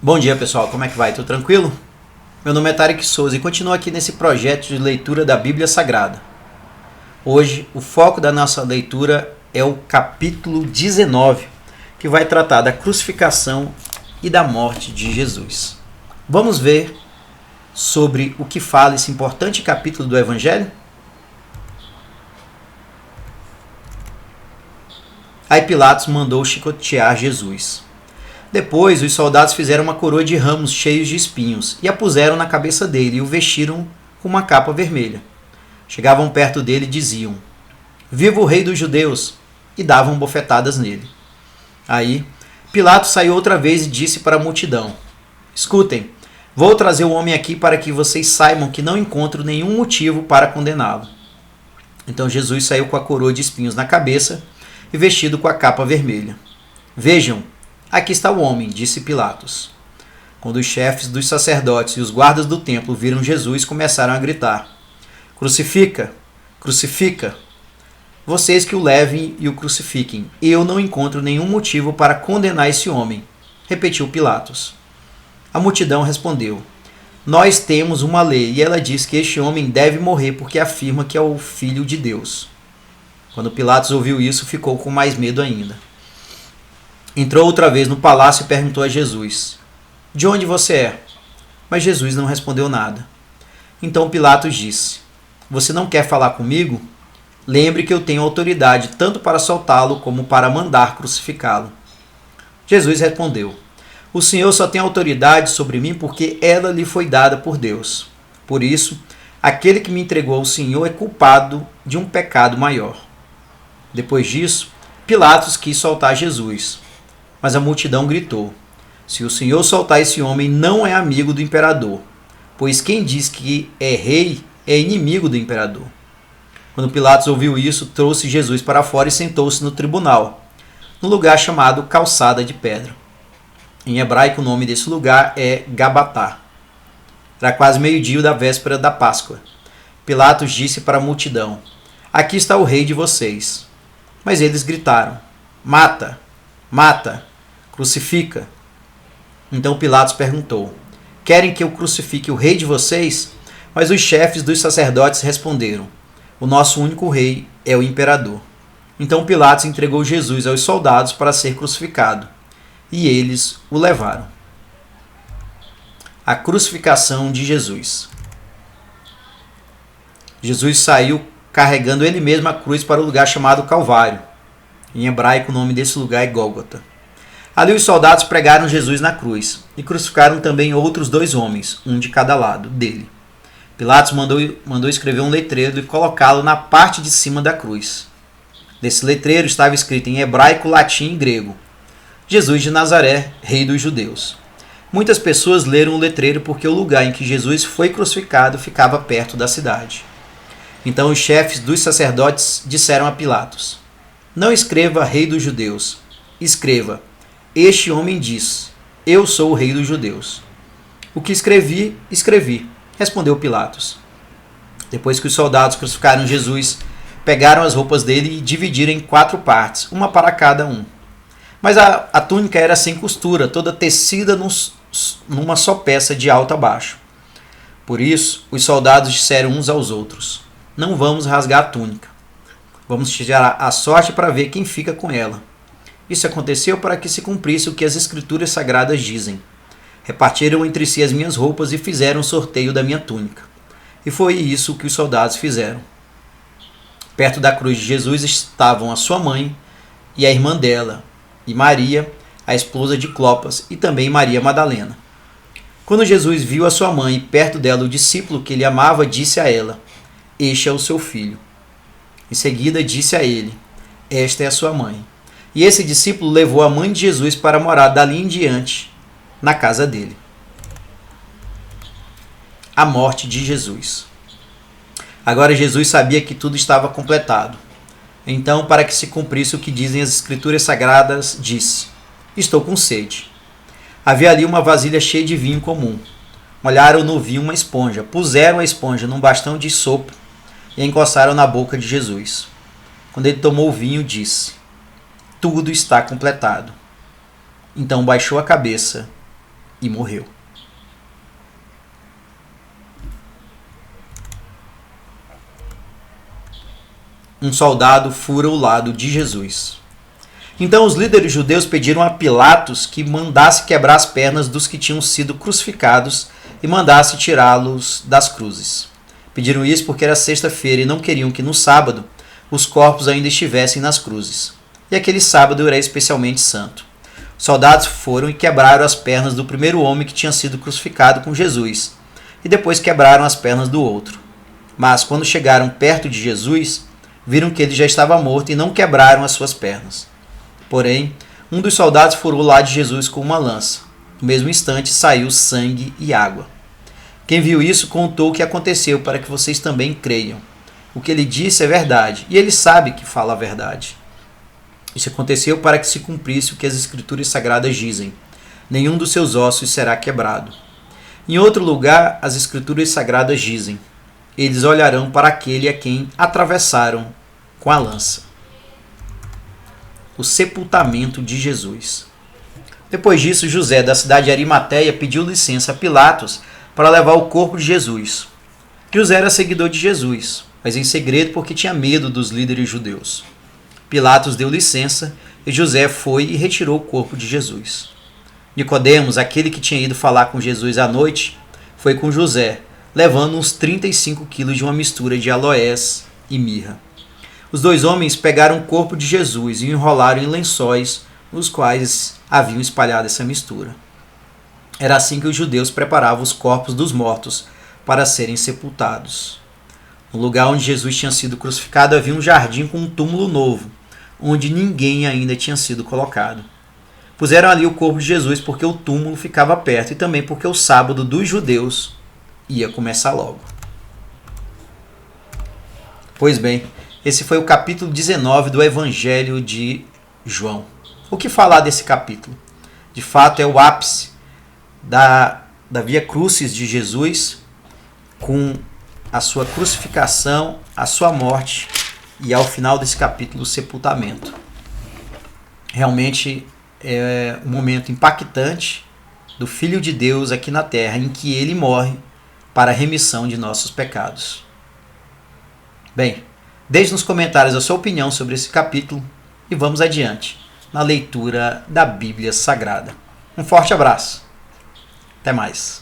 Bom dia, pessoal, como é que vai? Tudo tranquilo? Meu nome é Tarek Souza e continuo aqui nesse projeto de leitura da Bíblia Sagrada. Hoje, o foco da nossa leitura é o capítulo 19, que vai tratar da crucificação e da morte de Jesus. Vamos ver sobre o que fala esse importante capítulo do Evangelho? Aí Pilatos mandou chicotear Jesus. Depois, os soldados fizeram uma coroa de ramos cheios de espinhos e a puseram na cabeça dele e o vestiram com uma capa vermelha. Chegavam perto dele e diziam: "Viva o rei dos judeus!" e davam bofetadas nele. Aí, Pilatos saiu outra vez e disse para a multidão: "Escutem, vou trazer o homem aqui para que vocês saibam que não encontro nenhum motivo para condená-lo." Então Jesus saiu com a coroa de espinhos na cabeça e vestido com a capa vermelha. "Vejam, aqui está o homem", disse Pilatos. Quando os chefes dos sacerdotes e os guardas do templo viram Jesus, começaram a gritar: "Crucifica! Crucifica! Vocês que o levem e o crucifiquem. Eu não encontro nenhum motivo para condenar esse homem", repetiu Pilatos. A multidão respondeu: "Nós temos uma lei e ela diz que este homem deve morrer porque afirma que é o Filho de Deus." Quando Pilatos ouviu isso, ficou com mais medo ainda. Entrou outra vez no palácio e perguntou a Jesus: "De onde você é?" Mas Jesus não respondeu nada. Então Pilatos disse: "Você não quer falar comigo? Lembre que eu tenho autoridade tanto para soltá-lo como para mandar crucificá-lo." Jesus respondeu: "O Senhor só tem autoridade sobre mim porque ela lhe foi dada por Deus. Por isso, aquele que me entregou ao Senhor é culpado de um pecado maior." Depois disso, Pilatos quis soltar Jesus. Mas a multidão gritou: "Se o Senhor soltar esse homem, não é amigo do imperador, pois quem diz que é rei é inimigo do imperador." Quando Pilatos ouviu isso, trouxe Jesus para fora e sentou-se no tribunal, no lugar chamado Calçada de Pedra. Em hebraico, o nome desse lugar é Gabatá. Era quase meio-dia da véspera da Páscoa. Pilatos disse para a multidão: "Aqui está o rei de vocês." Mas eles gritaram: "Mata! Mata! Crucifica!" Então Pilatos perguntou: "Querem que eu crucifique o rei de vocês?" Mas os chefes dos sacerdotes responderam: "O nosso único rei é o imperador." Então Pilatos entregou Jesus aos soldados para ser crucificado, e eles o levaram. A crucificação de Jesus. Jesus saiu carregando ele mesmo a cruz para o lugar chamado Calvário. Em hebraico, o nome desse lugar é Gólgota. Ali os soldados pregaram Jesus na cruz e crucificaram também outros 2 homens, um de cada lado dele. Pilatos mandou escrever um letreiro e colocá-lo na parte de cima da cruz. Nesse letreiro estava escrito em hebraico, latim e grego: "Jesus de Nazaré, Rei dos Judeus." Muitas pessoas leram o letreiro porque o lugar em que Jesus foi crucificado ficava perto da cidade. Então os chefes dos sacerdotes disseram a Pilatos: "Não escreva Rei dos Judeus. Escreva: Este homem diz: Eu sou o rei dos judeus." "O que escrevi, escrevi", respondeu Pilatos. Depois que os soldados crucificaram Jesus, pegaram as roupas dele e dividiram em 4 partes, uma para cada um. Mas a túnica era sem costura, toda tecida numa só peça de alto a baixo. Por isso, os soldados disseram uns aos outros: "Não vamos rasgar a túnica. Vamos tirar a sorte para ver quem fica com ela." Isso aconteceu para que se cumprisse o que as Escrituras Sagradas dizem: "Repartiram entre si as minhas roupas e fizeram um sorteio da minha túnica." E foi isso que os soldados fizeram. Perto da cruz de Jesus estavam a sua mãe e a irmã dela, e Maria, a esposa de Clopas, e também Maria Madalena. Quando Jesus viu a sua mãe e perto dela o discípulo que ele amava, disse a ela: "Este é o seu filho." Em seguida disse a ele: "Esta é a sua mãe." E esse discípulo levou a mãe de Jesus para morar dali em diante na casa dele. A morte de Jesus. Agora Jesus sabia que tudo estava completado. Então, para que se cumprisse o que dizem as Escrituras Sagradas, disse: "Estou com sede." Havia ali uma vasilha cheia de vinho comum. Molharam no vinho uma esponja, puseram a esponja num bastão de sopro e a encostaram na boca de Jesus. Quando ele tomou o vinho, disse: "Tudo está completado." Então baixou a cabeça e morreu. Um soldado fura o lado de Jesus. Então os líderes judeus pediram a Pilatos que mandasse quebrar as pernas dos que tinham sido crucificados e mandasse tirá-los das cruzes. Pediram isso porque era sexta-feira e não queriam que no sábado os corpos ainda estivessem nas cruzes. E aquele sábado era especialmente santo. Os soldados foram e quebraram as pernas do primeiro homem que tinha sido crucificado com Jesus, e depois quebraram as pernas do outro. Mas quando chegaram perto de Jesus, viram que ele já estava morto e não quebraram as suas pernas. Porém, um dos soldados furou o lado de Jesus com uma lança. No mesmo instante saiu sangue e água. Quem viu isso contou o que aconteceu para que vocês também creiam. O que ele disse é verdade, e ele sabe que fala a verdade. Isso aconteceu para que se cumprisse o que as Escrituras Sagradas dizem: nenhum dos seus ossos será quebrado. Em outro lugar, as Escrituras Sagradas dizem: eles olharão para aquele a quem atravessaram com a lança. O sepultamento de Jesus. Depois disso, José, da cidade de Arimateia, pediu licença a Pilatos para levar o corpo de Jesus. José era seguidor de Jesus, mas em segredo porque tinha medo dos líderes judeus. Pilatos deu licença e José foi e retirou o corpo de Jesus. Nicodemos, aquele que tinha ido falar com Jesus à noite, foi com José, levando uns 35 quilos de uma mistura de aloés e mirra. Os dois homens pegaram o corpo de Jesus e o enrolaram em lençóis nos quais haviam espalhado essa mistura. Era assim que os judeus preparavam os corpos dos mortos para serem sepultados. No lugar onde Jesus tinha sido crucificado havia um jardim com um túmulo novo, onde ninguém ainda tinha sido colocado. Puseram ali o corpo de Jesus porque o túmulo ficava perto e também porque o sábado dos judeus ia começar logo. Pois bem, esse foi o capítulo 19 do Evangelho de João. O que falar desse capítulo? De fato, é o ápice da Via Crucis de Jesus, com a sua crucificação, a sua morte e, ao final desse capítulo, o sepultamento. Realmente é um momento impactante do Filho de Deus aqui na Terra, em que ele morre para a remissão de nossos pecados. Bem, deixe nos comentários a sua opinião sobre esse capítulo e vamos adiante na leitura da Bíblia Sagrada. Um forte abraço. Até mais.